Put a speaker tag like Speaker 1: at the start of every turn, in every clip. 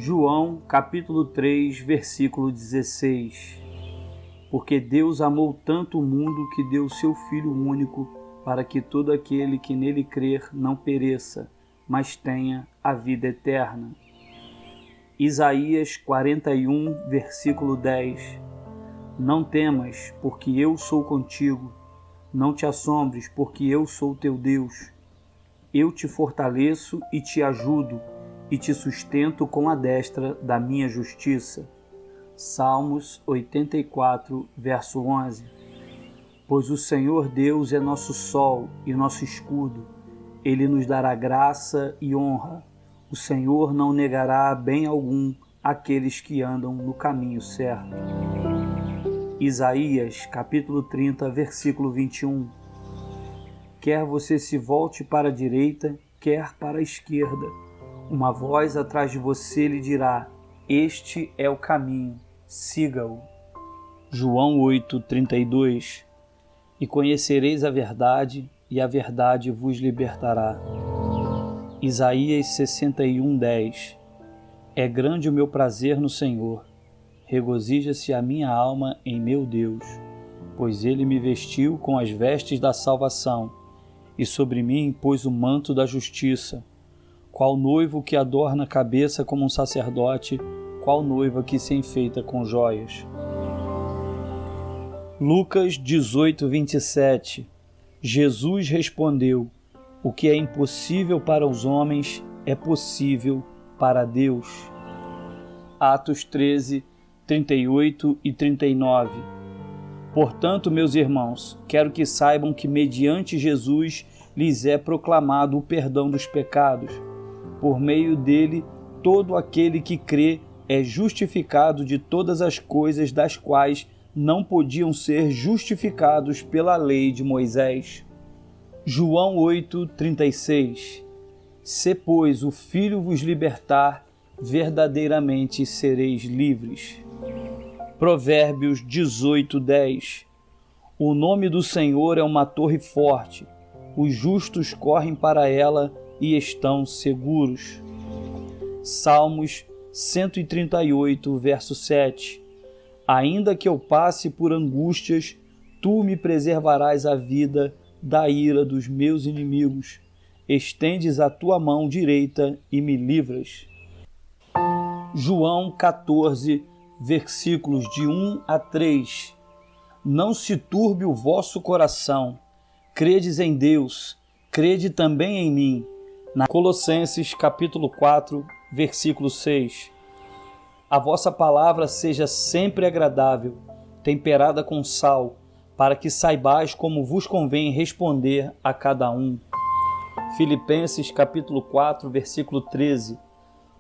Speaker 1: João, capítulo 3, versículo 16. Porque Deus amou tanto o mundo que deu o seu Filho único, para que todo aquele que nele crer não pereça, mas tenha a vida eterna. Isaías 41, versículo 10. Não temas, porque eu sou contigo. Não te assombres, porque eu sou teu Deus. Eu te fortaleço e te ajudo, e te sustento com a destra da minha justiça. Salmos 84, verso 11. Pois o Senhor Deus é nosso sol e nosso escudo. Ele nos dará graça e honra. O Senhor não negará bem algum àqueles que andam no caminho certo. Isaías, capítulo 30, versículo 21. Quer você se volte para a direita, quer para a esquerda, uma voz atrás de você lhe dirá: este é o caminho, siga-o. João 8, 32. E conhecereis a verdade, e a verdade vos libertará. Isaías 61, 10. É grande o meu prazer no Senhor, regozija-se a minha alma em meu Deus, pois ele me vestiu com as vestes da salvação, e sobre mim pôs o manto da justiça. Qual noivo que adorna a cabeça como um sacerdote, qual noiva que se enfeita com joias. Lucas 18, 27. Jesus respondeu: o que é impossível para os homens é possível para Deus. Atos 13, 38 e 39. Portanto, meus irmãos, quero que saibam que mediante Jesus lhes é proclamado o perdão dos pecados. Por meio dele, todo aquele que crê é justificado de todas as coisas das quais não podiam ser justificados pela lei de Moisés. João 8, 36. Se, pois, o Filho vos libertar, verdadeiramente sereis livres. Provérbios 18, 10. O nome do Senhor é uma torre forte, os justos correm para ela e estão seguros. Salmos 138, verso 7. Ainda que eu passe por angústias, tu me preservarás a vida da ira dos meus inimigos. Estendes a tua mão direita e me livras. João 14, versículos de 1 a 3. Não se turbe o vosso coração. Credes em Deus, crede também em mim. Na Colossenses capítulo 4, versículo 6. A vossa palavra seja sempre agradável, temperada com sal, para que saibais como vos convém responder a cada um. Filipenses capítulo 4, versículo 13.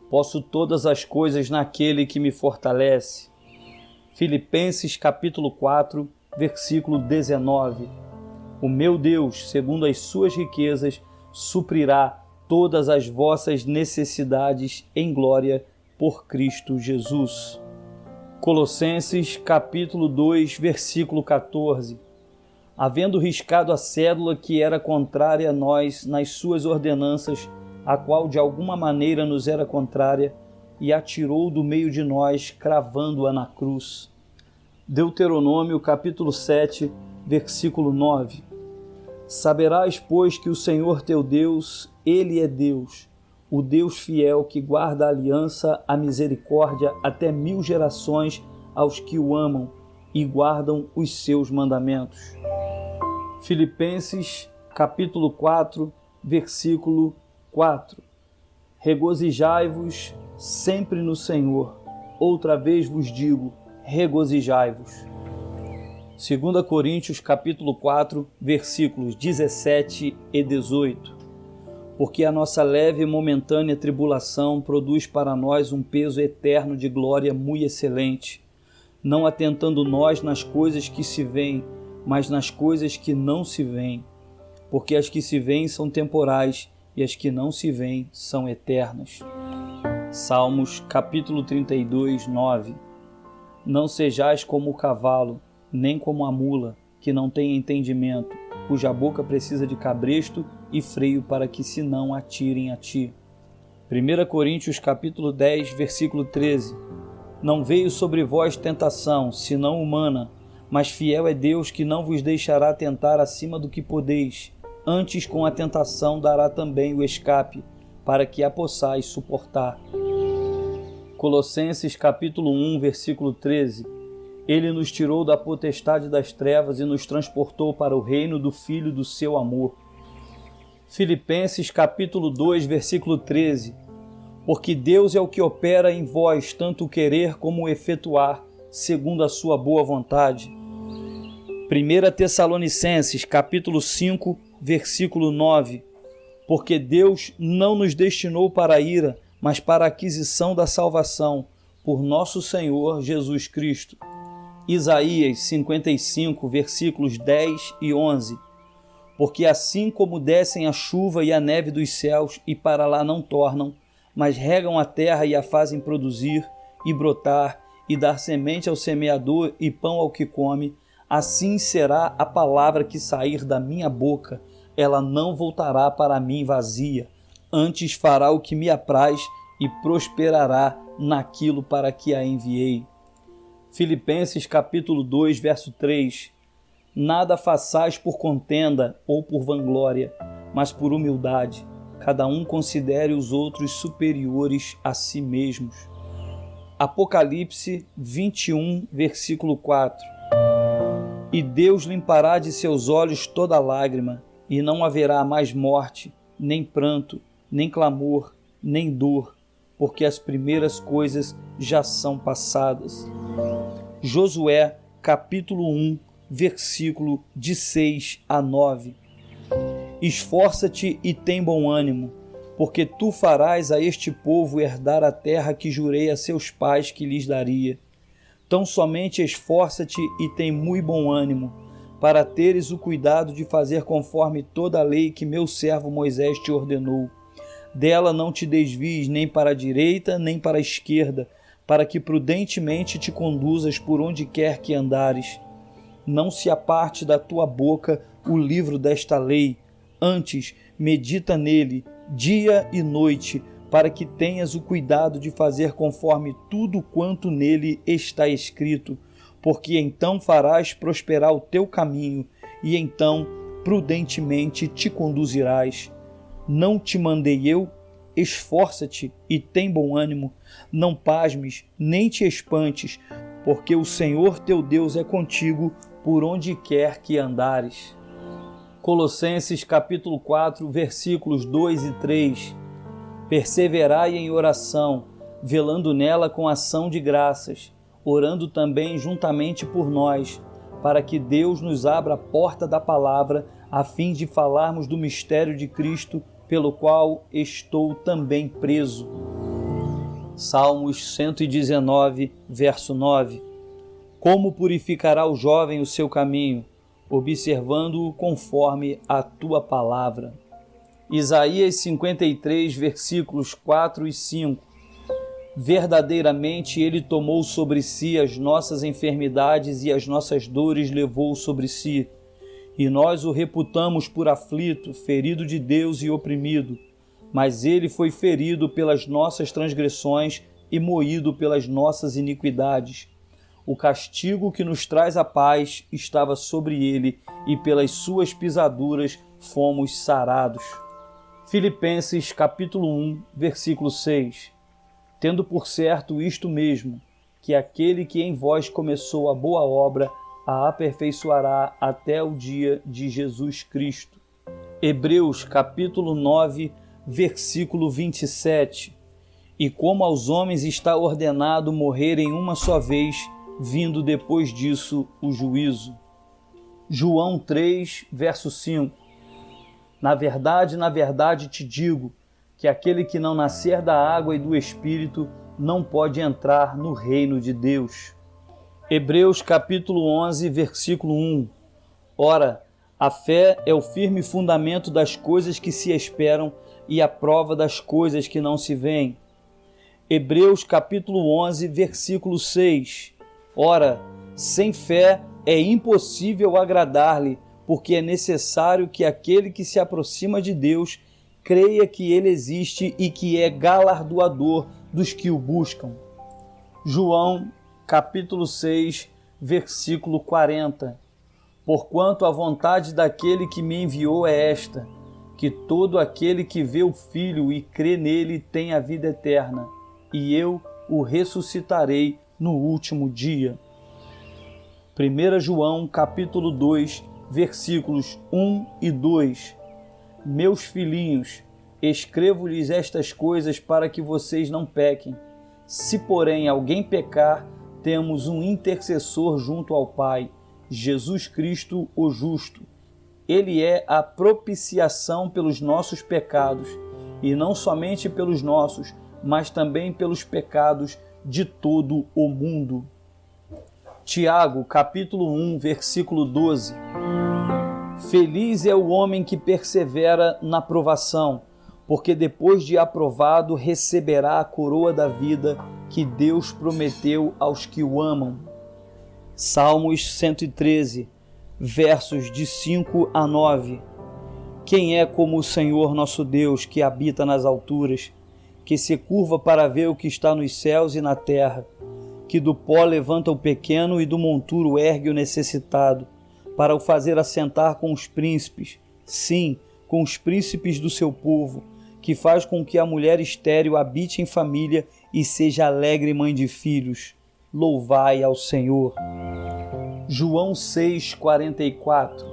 Speaker 1: Posso todas as coisas naquele que me fortalece. Filipenses capítulo 4, versículo 19. O meu Deus, segundo as suas riquezas, suprirá todas as vossas necessidades em glória por Cristo Jesus. Colossenses capítulo 2, versículo 14. Havendo riscado a cédula que era contrária a nós nas suas ordenanças, a qual de alguma maneira nos era contrária, e atirou do meio de nós, cravando-a na cruz. Deuteronômio capítulo 7, versículo 9. Saberás, pois, que o Senhor teu Deus, Ele é Deus, o Deus fiel que guarda a aliança, a misericórdia até 1000 gerações aos que o amam e guardam os seus mandamentos. Filipenses capítulo 4, versículo 4. Regozijai-vos sempre no Senhor. Outra vez vos digo, regozijai-vos. 2 Coríntios capítulo 4, versículos 17 e 18. Porque a nossa leve e momentânea tribulação produz para nós um peso eterno de glória muito excelente, não atentando nós nas coisas que se veem, mas nas coisas que não se veem. Porque as que se veem são temporais e as que não se veem são eternas. Salmos capítulo 32, 9. Não sejais como o cavalo, nem como a mula, que não tem entendimento, cuja boca precisa de cabresto e freio para que se não atirem a ti. 1 Coríntios capítulo 10, versículo 13. Não veio sobre vós tentação, senão humana, mas fiel é Deus que não vos deixará tentar acima do que podeis. Antes, com a tentação, dará também o escape, para que a possais suportar. Colossenses capítulo 1, versículo 13. Ele nos tirou da potestade das trevas e nos transportou para o reino do Filho do seu amor. Filipenses capítulo 2, versículo 13. Porque Deus é o que opera em vós tanto o querer como o efetuar, segundo a sua boa vontade. 1 Tessalonicenses capítulo 5, versículo 9. Porque Deus não nos destinou para a ira, mas para a aquisição da salvação, por nosso Senhor Jesus Cristo. Isaías 55, versículos 10 e 11. Porque assim como descem a chuva e a neve dos céus e para lá não tornam, mas regam a terra e a fazem produzir e brotar e dar semente ao semeador e pão ao que come, assim será a palavra que sair da minha boca. Ela não voltará para mim vazia, antes fará o que me apraz e prosperará naquilo para que a enviei. Filipenses capítulo 2, verso 3. Nada façais por contenda ou por vanglória, mas por humildade. Cada um considere os outros superiores a si mesmos. Apocalipse 21, versículo 4. E Deus limpará de seus olhos toda lágrima, e não haverá mais morte, nem pranto, nem clamor, nem dor, porque as primeiras coisas já são passadas. Josué capítulo 1, versículo de 6 a 9. Esforça-te e tem bom ânimo, porque tu farás a este povo herdar a terra que jurei a seus pais que lhes daria. Tão somente esforça-te e tem muito bom ânimo, para teres o cuidado de fazer conforme toda a lei que meu servo Moisés te ordenou. Dela não te desvies nem para a direita nem para a esquerda, para que prudentemente te conduzas por onde quer que andares. Não se aparte da tua boca o livro desta lei, antes medita nele dia e noite, para que tenhas o cuidado de fazer conforme tudo quanto nele está escrito, porque então farás prosperar o teu caminho, e então prudentemente te conduzirás. Não te mandei eu? Esforça-te e tem bom ânimo, não pasmes, nem te espantes, porque o Senhor teu Deus é contigo por onde quer que andares. Colossenses capítulo 4, versículos 2 e 3. Perseverai em oração, velando nela com ação de graças, orando também juntamente por nós, para que Deus nos abra a porta da palavra, a fim de falarmos do mistério de Cristo, pelo qual estou também preso. Salmos 119, verso 9. Como purificará o jovem o seu caminho, observando-o conforme a tua palavra. Isaías 53, versículos 4 e 5. Verdadeiramente ele tomou sobre si as nossas enfermidades e as nossas dores levou sobre si. E nós o reputamos por aflito, ferido de Deus e oprimido. Mas ele foi ferido pelas nossas transgressões e moído pelas nossas iniquidades. O castigo que nos traz a paz estava sobre ele, e pelas suas pisaduras fomos sarados. Filipenses capítulo 1, versículo 6. Tendo por certo isto mesmo, que aquele que em vós começou a boa obra, a aperfeiçoará até o dia de Jesus Cristo. Hebreus capítulo 9, versículo 27. E como aos homens está ordenado morrerem uma só vez, vindo depois disso o juízo. João 3, verso 5. Na verdade te digo, que aquele que não nascer da água e do Espírito não pode entrar no reino de Deus. Hebreus capítulo 11, versículo 1. Ora, a fé é o firme fundamento das coisas que se esperam e a prova das coisas que não se veem. Hebreus capítulo 11, versículo 6. Ora, sem fé é impossível agradar-lhe, porque é necessário que aquele que se aproxima de Deus creia que ele existe e que é galardoador dos que o buscam. João, capítulo 6, versículo 40. Porquanto a vontade daquele que me enviou é esta, que todo aquele que vê o Filho e crê nele tem a vida eterna, e eu o ressuscitarei no último dia. 1 João, capítulo 2, versículos 1 e 2. Meus filhinhos, escrevo-lhes estas coisas para que vocês não pequem. Se, porém, alguém pecar, temos um intercessor junto ao Pai, Jesus Cristo, o justo. Ele é a propiciação pelos nossos pecados, e não somente pelos nossos, mas também pelos pecados de todo o mundo. Tiago, capítulo 1, versículo 12. Feliz é o homem que persevera na provação, porque depois de aprovado receberá a coroa da vida que Deus prometeu aos que o amam. Salmos 113, versos de 5 a 9. Quem é como o Senhor nosso Deus, que habita nas alturas, que se curva para ver o que está nos céus e na terra, que do pó levanta o pequeno e do monturo ergue o necessitado, para o fazer assentar com os príncipes, sim, com os príncipes do seu povo, que faz com que a mulher estéril habite em família e seja alegre mãe de filhos. Louvai ao Senhor. João 6, 44.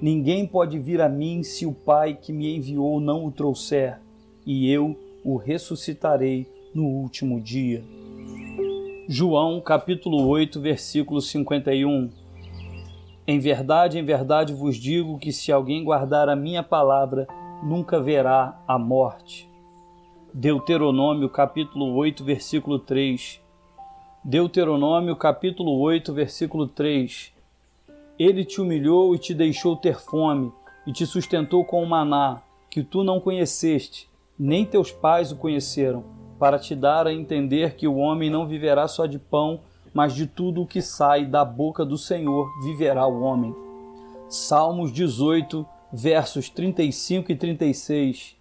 Speaker 1: Ninguém pode vir a mim se o Pai que me enviou não o trouxer, e eu o ressuscitarei no último dia. João capítulo 8, versículo 51. Em verdade vos digo que se alguém guardar a minha palavra, nunca verá a morte. Deuteronômio capítulo 8, versículo 3. Deuteronômio capítulo 8, versículo 3. Ele te humilhou e te deixou ter fome, e te sustentou com o maná, que tu não conheceste, nem teus pais o conheceram, para te dar a entender que o homem não viverá só de pão, mas de tudo o que sai da boca do Senhor viverá o homem. Salmos 18, versos 35 e 36.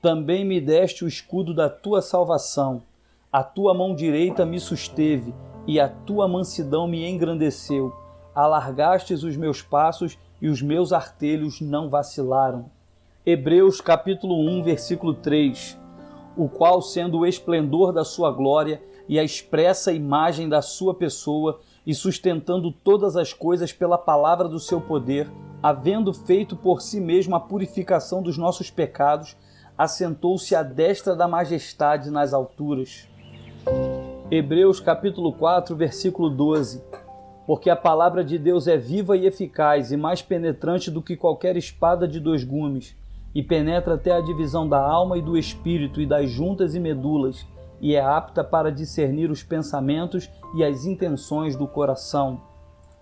Speaker 1: Também me deste o escudo da tua salvação, a tua mão direita me susteve, e a tua mansidão me engrandeceu. Alargastes os meus passos, e os meus artelhos não vacilaram. Hebreus capítulo 1, versículo 3. O qual, sendo o esplendor da sua glória e a expressa imagem da sua pessoa, e sustentando todas as coisas pela palavra do seu poder, havendo feito por si mesmo a purificação dos nossos pecados, assentou-se à destra da majestade nas alturas. Hebreus capítulo 4, versículo 12. Porque a palavra de Deus é viva e eficaz e mais penetrante do que qualquer espada de 2 gumes, e penetra até a divisão da alma e do espírito e das juntas e medulas, e é apta para discernir os pensamentos e as intenções do coração.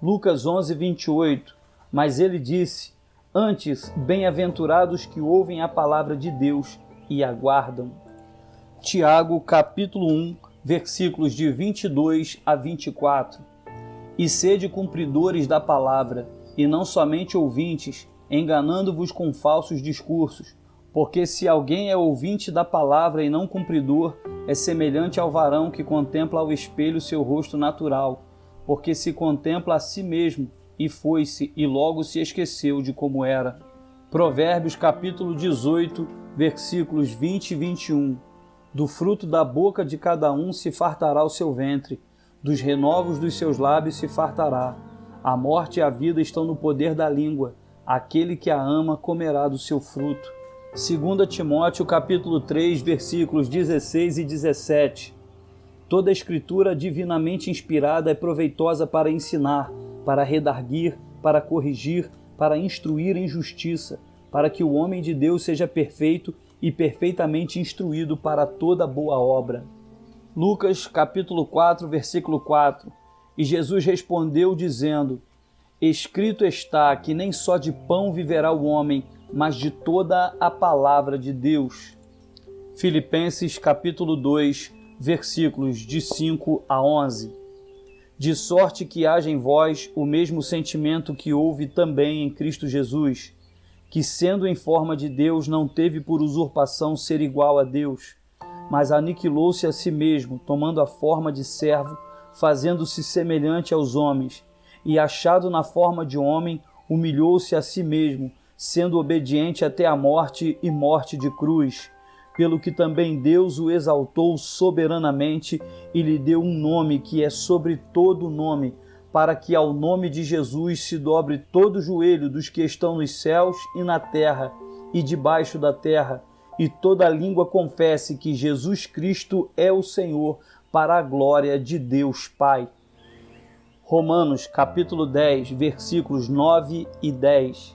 Speaker 1: Lucas 11, 28. Mas ele disse: antes, bem-aventurados que ouvem a palavra de Deus e aguardam. Tiago capítulo 1, versículos de 22 a 24. E sede cumpridores da palavra, e não somente ouvintes, enganando-vos com falsos discursos, porque se alguém é ouvinte da palavra e não cumpridor, é semelhante ao varão que contempla ao espelho seu rosto natural, porque se contempla a si mesmo, e foi-se, e logo se esqueceu de como era. Provérbios capítulo 18, versículos 20 e 21. Do fruto da boca de cada um se fartará o seu ventre, dos renovos dos seus lábios se fartará. A morte e a vida estão no poder da língua, aquele que a ama comerá do seu fruto. 2 Timóteo capítulo 3, versículos 16 e 17. Toda a escritura divinamente inspirada é proveitosa para ensinar, para redarguir, para corrigir, para instruir em justiça, para que o homem de Deus seja perfeito e perfeitamente instruído para toda boa obra. Lucas capítulo 4, versículo 4. E Jesus respondeu dizendo: escrito está que nem só de pão viverá o homem, mas de toda a palavra de Deus. Filipenses capítulo 2, versículos de 5 a 11. De sorte que haja em vós o mesmo sentimento que houve também em Cristo Jesus, que sendo em forma de Deus não teve por usurpação ser igual a Deus, mas aniquilou-se a si mesmo, tomando a forma de servo, fazendo-se semelhante aos homens, e achado na forma de homem, humilhou-se a si mesmo, sendo obediente até a morte e morte de cruz, pelo que também Deus o exaltou soberanamente e lhe deu um nome que é sobre todo nome, para que ao nome de Jesus se dobre todo o joelho dos que estão nos céus e na terra e debaixo da terra, e toda língua confesse que Jesus Cristo é o Senhor, para a glória de Deus Pai. Romanos capítulo 10, versículos 9 e 10.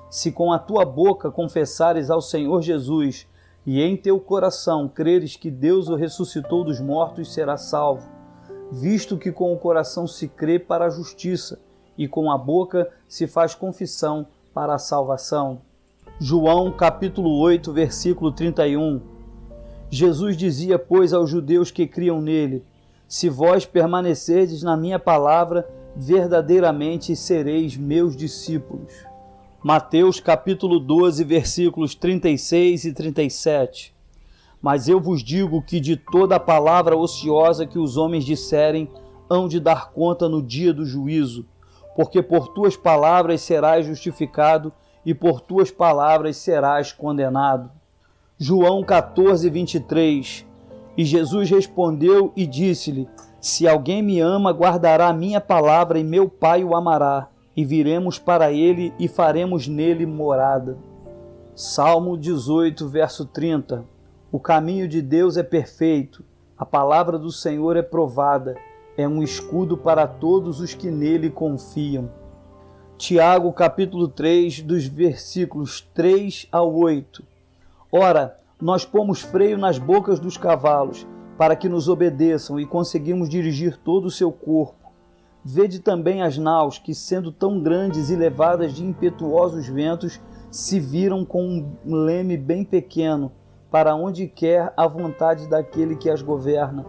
Speaker 1: Se com a tua boca confessares ao Senhor Jesus e em teu coração creres que Deus o ressuscitou dos mortos, serás salvo, visto que com o coração se crê para a justiça e com a boca se faz confissão para a salvação. João capítulo 8, versículo 31. Jesus dizia, pois, aos judeus que criam nele: se vós permanecerdes na minha palavra, verdadeiramente sereis meus discípulos. Mateus capítulo 12, versículos 36 e 37. Mas eu vos digo que de toda a palavra ociosa que os homens disserem, hão de dar conta no dia do juízo, porque por tuas palavras serás justificado e por tuas palavras serás condenado. João 14, 23. E Jesus respondeu e disse-lhe: se alguém me ama, guardará a minha palavra, e meu Pai o amará, e viremos para ele e faremos nele morada. Salmo 18, verso 30. O caminho de Deus é perfeito, a palavra do Senhor é provada, é um escudo para todos os que nele confiam. Tiago capítulo 3, dos versículos 3 ao 8. Ora, nós pomos freio nas bocas dos cavalos, para que nos obedeçam, e conseguimos dirigir todo o seu corpo. Vede também as naus, que sendo tão grandes e levadas de impetuosos ventos, se viram com um leme bem pequeno, para onde quer a vontade daquele que as governa.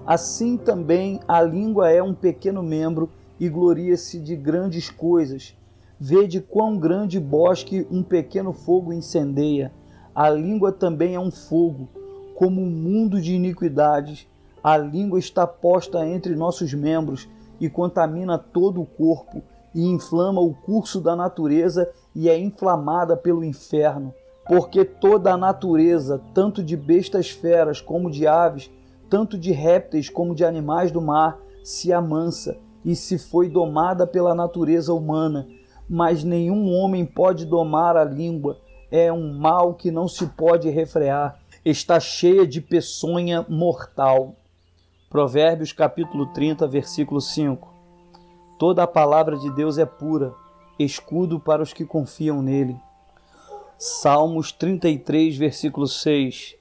Speaker 1: Assim também a língua é um pequeno membro, e gloria-se de grandes coisas. Vede quão grande bosque um pequeno fogo incendeia. A língua também é um fogo, como um mundo de iniquidades. A língua está posta entre nossos membros e contamina todo o corpo, e inflama o curso da natureza e é inflamada pelo inferno. Porque toda a natureza, tanto de bestas feras como de aves, tanto de répteis como de animais do mar, se amansa e se foi domada pela natureza humana. Mas nenhum homem pode domar a língua, é um mal que não se pode refrear, está cheia de peçonha mortal. Provérbios capítulo 30, versículo 5. Toda a palavra de Deus é pura, escudo para os que confiam nele. Salmos 33, versículo 6.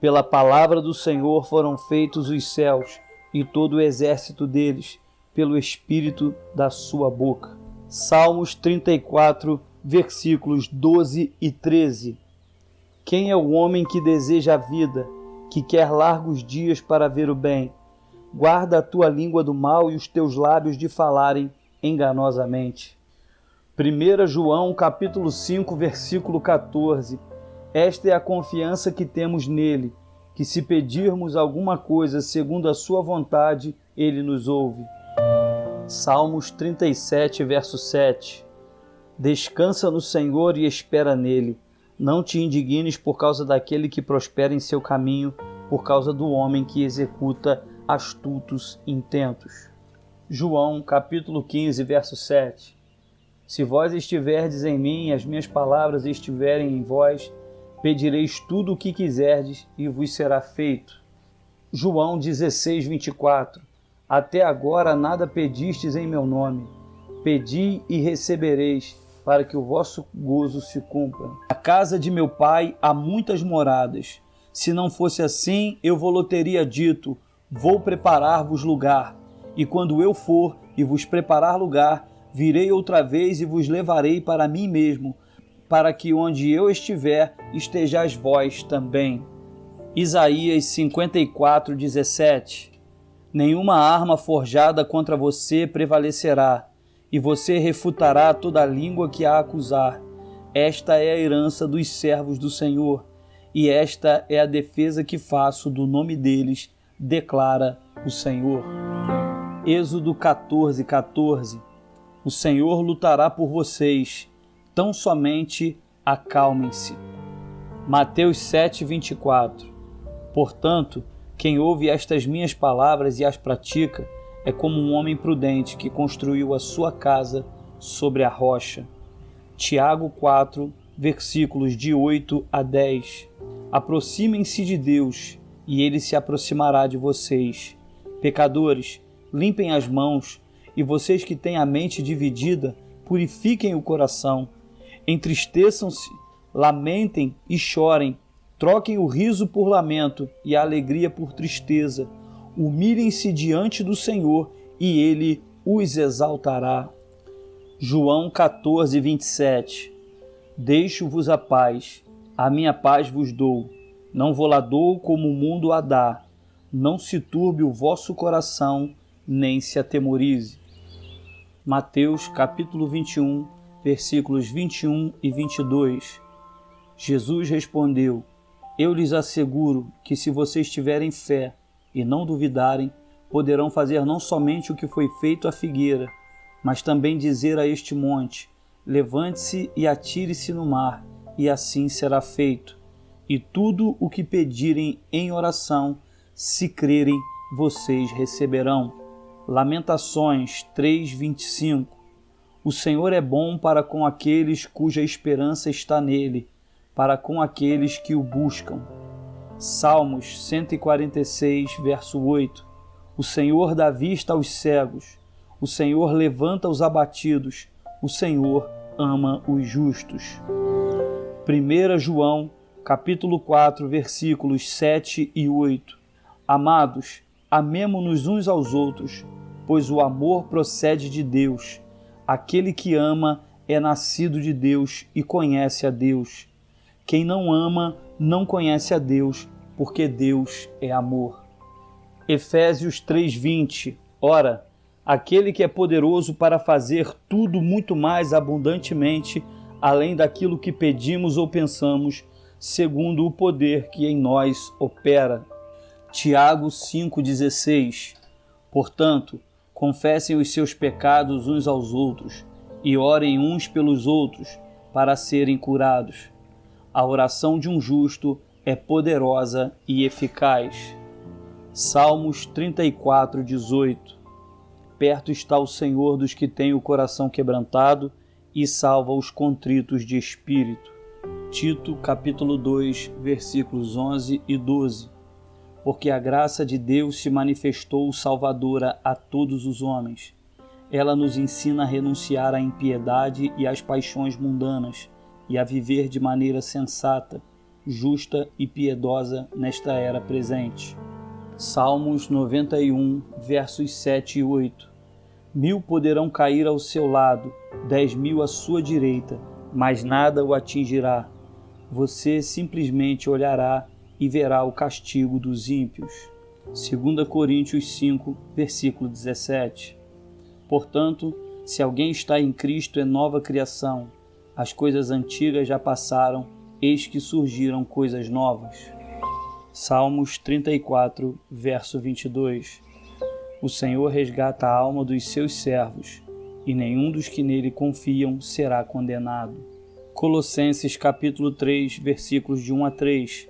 Speaker 1: Pela palavra do Senhor foram feitos os céus, e todo o exército deles, pelo Espírito da sua boca. Salmos 34, versículos 12 e 13. Quem é o homem que deseja a vida, que quer largos dias para ver o bem? Guarda a tua língua do mal e os teus lábios de falarem enganosamente. 1 João capítulo 5, versículo 14. Esta é a confiança que temos nele, que se pedirmos alguma coisa segundo a sua vontade, ele nos ouve. Salmos 37, verso 7. Descansa no Senhor e espera nele. Não te indignes por causa daquele que prospera em seu caminho, por causa do homem que executa astutos intentos. João capítulo 15, verso 7. Se vós estiverdes em mim e as minhas palavras estiverem em vós, pedireis tudo o que quiserdes e vos será feito. João 16, 24. Até agora nada pedistes em meu nome. Pedi e recebereis, para que o vosso gozo se cumpra. Na casa de meu pai há muitas moradas. Se não fosse assim, eu vou-lhe teria dito, vou preparar-vos lugar. E quando eu for e vos preparar lugar, virei outra vez e vos levarei para mim mesmo, para que onde eu estiver, estejais vós também. Isaías 54, 17. Nenhuma arma forjada contra você prevalecerá, e você refutará toda língua que a acusar. Esta é a herança dos servos do Senhor, e esta é a defesa que faço do nome deles, declara o Senhor. Êxodo 14:14. O Senhor lutará por vocês, tão somente acalmem-se. Mateus 7:24. Portanto, quem ouve estas minhas palavras e as pratica é como um homem prudente que construiu a sua casa sobre a rocha. Tiago 4, versículos de 8 a 10. Aproximem-se de Deus, e Ele se aproximará de vocês. Pecadores, limpem as mãos, e vocês que têm a mente dividida, purifiquem o coração. Entristeçam-se, lamentem e chorem. Troquem o riso por lamento e a alegria por tristeza. Humilhem-se diante do Senhor, e Ele os exaltará. João 14:27. Deixo-vos a paz, a minha paz vos dou. Não vou lá dou como o mundo a dá. Não se turbe o vosso coração, nem se atemorize. Mateus capítulo 21, versículos 21 e 22. Jesus respondeu: Eu lhes asseguro que se vocês tiverem fé e não duvidarem, poderão fazer não somente o que foi feito à figueira, mas também dizer a este monte: levante-se e atire-se no mar, e assim será feito. E tudo o que pedirem em oração, se crerem, vocês receberão. Lamentações 3:25. O Senhor é bom para com aqueles cuja esperança está nele, para com aqueles que o buscam. Salmos 146, verso 8. O Senhor dá vista aos cegos, o Senhor levanta os abatidos, o Senhor ama os justos. 1 João, capítulo 4, versículos 7 e 8. Amados, amemo-nos uns aos outros, pois o amor procede de Deus. Aquele que ama é nascido de Deus e conhece a Deus. Quem não ama não conhece a Deus, porque Deus é amor. Efésios 3:20. Ora, aquele que é poderoso para fazer tudo muito mais abundantemente, além daquilo que pedimos ou pensamos, segundo o poder que em nós opera. Tiago 5:16. Portanto, confessem os seus pecados uns aos outros e orem uns pelos outros para serem curados. A oração de um justo é poderosa e eficaz. Salmos 34:18. Perto está o Senhor dos que têm o coração quebrantado e salva os contritos de espírito. Tito capítulo 2, versículos 11 e 12. Porque a graça de Deus se manifestou salvadora a todos os homens. Ela nos ensina a renunciar à impiedade e às paixões mundanas e a viver de maneira sensata, justa e piedosa nesta era presente. Salmos 91, versos 7 e 8. 1000 poderão cair ao seu lado, 10.000 à sua direita, mas nada o atingirá. Você simplesmente olhará e verá o castigo dos ímpios. 2 Coríntios 5, versículo 17. Portanto, se alguém está em Cristo, é nova criação. As coisas antigas já passaram, eis que surgiram coisas novas. Salmos 34, verso 22. O Senhor resgata a alma dos seus servos, e nenhum dos que nele confiam será condenado. Colossenses capítulo 3, versículos de 1 a 3.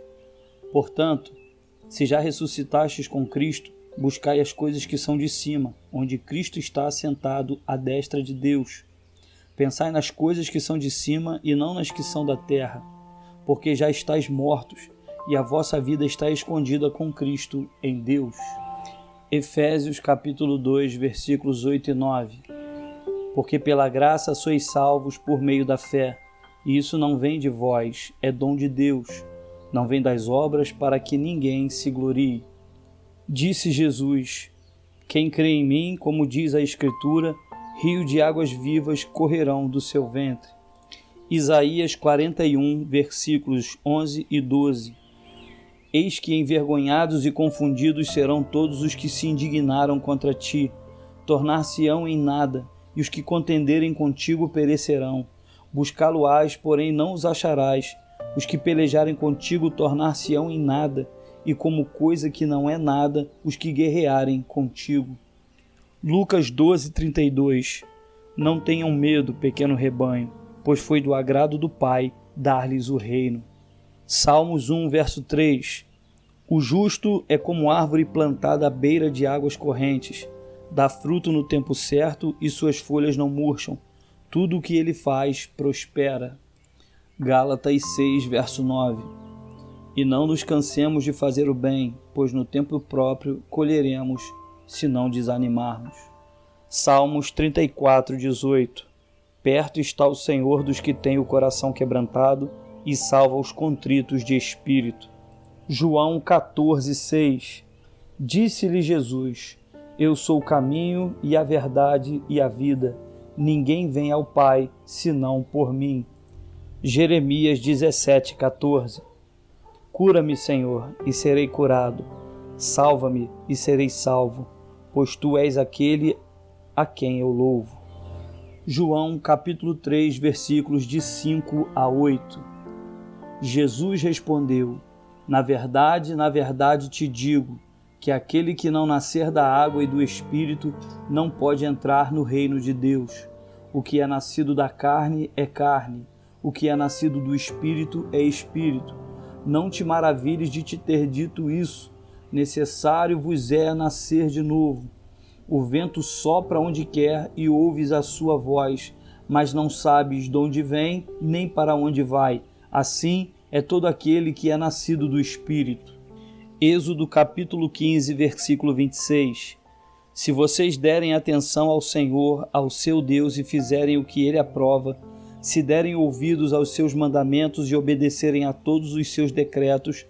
Speaker 1: Portanto, se já ressuscitastes com Cristo, buscai as coisas que são de cima, onde Cristo está assentado à destra de Deus. Pensai nas coisas que são de cima e não nas que são da terra, porque já estáis mortos, e a vossa vida está escondida com Cristo em Deus. Efésios capítulo 2, versículos 8 e 9. Porque pela graça sois salvos por meio da fé, e isso não vem de vós, é dom de Deus. Não vem das obras para que ninguém se glorie. Disse Jesus: quem crê em mim, como diz a Escritura, rio de águas vivas correrão do seu ventre. Isaías 41, versículos 11 e 12. Eis que envergonhados e confundidos serão todos os que se indignaram contra ti, tornar-se-ão em nada, e os que contenderem contigo perecerão. Buscá-lo-ás, porém não os acharás. Os que pelejarem contigo tornar-se-ão em nada, e como coisa que não é nada, os que guerrearem contigo. Lucas 12:32. Não tenham medo, pequeno rebanho, pois foi do agrado do Pai dar-lhes o reino. Salmos 1, verso 3. O justo é como árvore plantada à beira de águas correntes, dá fruto no tempo certo e suas folhas não murcham. Tudo o que ele faz prospera. Gálatas 6, verso 9. E não nos cansemos de fazer o bem, pois no tempo próprio colheremos, se não desanimarmos. Salmos 34, 18. Perto está o Senhor dos que têm o coração quebrantado e salva os contritos de espírito. João 14, 6. Disse-lhe Jesus: Eu sou o caminho e a verdade e a vida. Ninguém vem ao Pai senão por mim. Jeremias 17, 14. Cura-me, Senhor, e serei curado. Salva-me e serei salvo, pois tu és aquele a quem eu louvo. João capítulo 3, versículos de 5 a 8. Jesus respondeu: na verdade te digo, que aquele que não nascer da água e do Espírito não pode entrar no reino de Deus. O que é nascido da carne é carne, o que é nascido do Espírito é Espírito. Não te maravilhes de te ter dito isso, necessário vos é nascer de novo. O vento sopra onde quer e ouves a sua voz, mas não sabes de onde vem nem para onde vai. Assim é todo aquele que é nascido do Espírito. Êxodo capítulo 15, versículo 26. Se vocês derem atenção ao Senhor, ao seu Deus, e fizerem o que ele aprova, se derem ouvidos aos seus mandamentos e obedecerem a todos os seus decretos,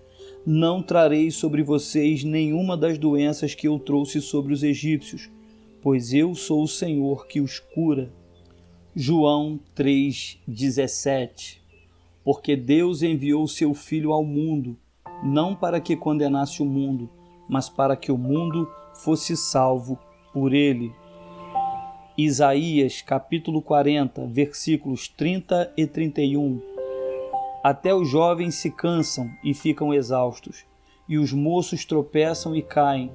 Speaker 1: não trarei sobre vocês nenhuma das doenças que eu trouxe sobre os egípcios, pois eu sou o Senhor que os cura. João 3,17. Porque Deus enviou seu Filho ao mundo, não para que condenasse o mundo, mas para que o mundo fosse salvo por ele. Isaías capítulo 40, versículos 30 e 31. Até os jovens se cansam e ficam exaustos, e os moços tropeçam e caem,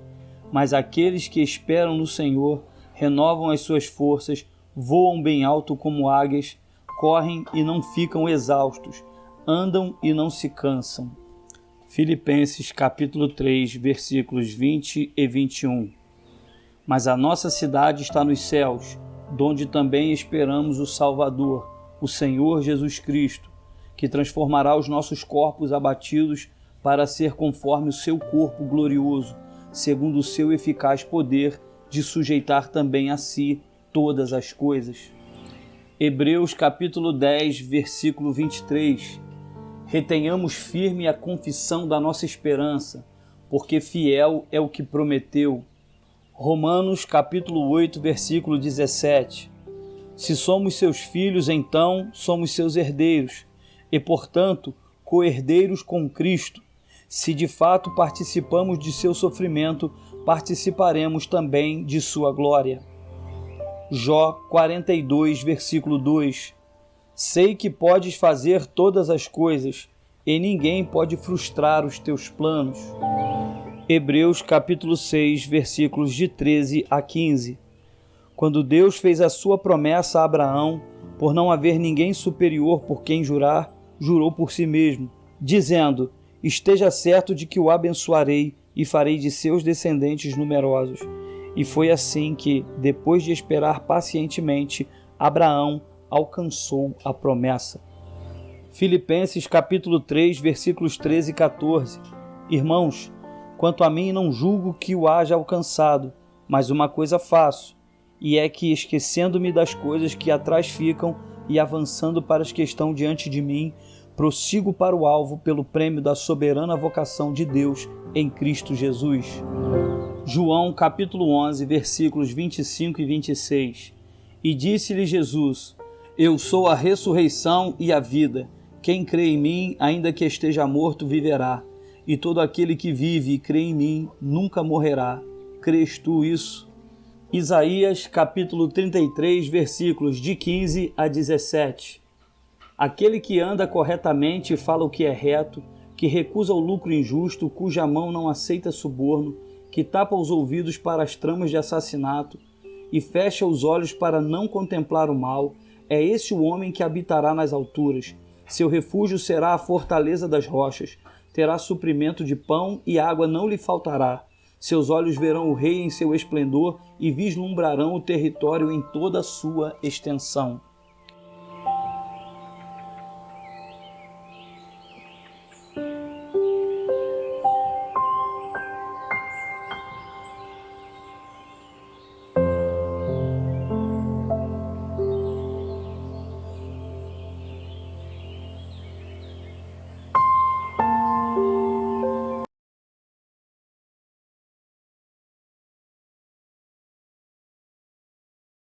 Speaker 1: mas aqueles que esperam no Senhor renovam as suas forças, voam bem alto como águias, correm e não ficam exaustos, andam e não se cansam. Filipenses capítulo 3, versículos 20 e 21. Mas a nossa cidade está nos céus, donde também esperamos o Salvador, o Senhor Jesus Cristo, que transformará os nossos corpos abatidos para ser conforme o seu corpo glorioso, segundo o seu eficaz poder de sujeitar também a si todas as coisas. Hebreus capítulo 10, versículo 23. Retenhamos firme a confissão da nossa esperança, porque fiel é o que prometeu. Romanos capítulo 8, versículo 17. Se somos seus filhos, então somos seus herdeiros, e, portanto, co-herdeiros com Cristo. Se de fato participamos de seu sofrimento, participaremos também de sua glória. Jó 42, versículo 2. Sei que podes fazer todas as coisas, e ninguém pode frustrar os teus planos. Hebreus capítulo 6, versículos de 13 a 15. Quando Deus fez a sua promessa a Abraão, por não haver ninguém superior por quem jurar, jurou por si mesmo, dizendo: esteja certo de que o abençoarei e farei de seus descendentes numerosos. E foi assim que, depois de esperar pacientemente, Abraão alcançou a promessa. Filipenses capítulo 3, versículos 13 e 14. Irmãos, quanto a mim não julgo que o haja alcançado, mas uma coisa faço, e é que, esquecendo-me das coisas que atrás ficam e avançando para as que estão diante de mim, prossigo para o alvo pelo prêmio da soberana vocação de Deus em Cristo Jesus. João capítulo 11, versículos 25 e 26. E disse-lhe Jesus: eu sou a ressurreição e a vida. Quem crê em mim, ainda que esteja morto, viverá. E todo aquele que vive e crê em mim nunca morrerá. Crês tu isso? Isaías capítulo 33, versículos de 15 a 17. Aquele que anda corretamente e fala o que é reto, que recusa o lucro injusto, cuja mão não aceita suborno, que tapa os ouvidos para as tramas de assassinato e fecha os olhos para não contemplar o mal, é esse o homem que habitará nas alturas. Seu refúgio será a fortaleza das rochas, terá suprimento de pão e água não lhe faltará. Seus olhos verão o rei em seu esplendor e vislumbrarão o território em toda a sua extensão.